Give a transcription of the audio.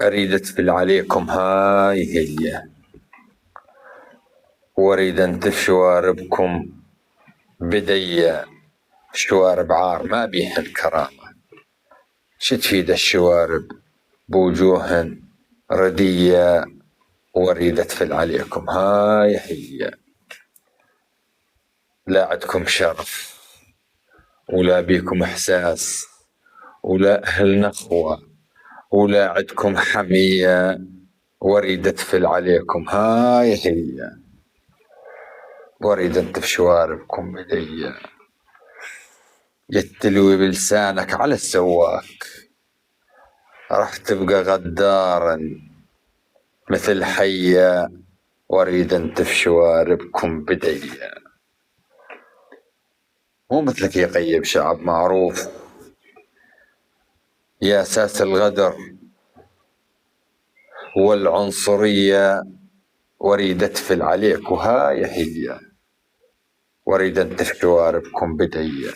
أريد أتفل عليكم هاي هي، وأريد أنتف شواربكم بدي. شوارب عار ما بيهن كرامة، شتفيد الشوارب بوجوه ردية، وأريد أتفل عليكم هاي هي. لا عندكم شرف ولا بيكم إحساس ولا أهل نخوة ولا عندكم حمية، وأريد أتفل عليكم هاي هي. وأريد أنتف شواربكم بدي، يتلوي بلسانك على السواك، راح تبقى غدارا مثل حية. وأريد أنتف شواربكم بدي، مو مثلك يقيب شعب معروف يا أساس الغدر والعنصرية. وأريد أتفل عليك وهاي هي، وأريد أنتف شواربكم بدي.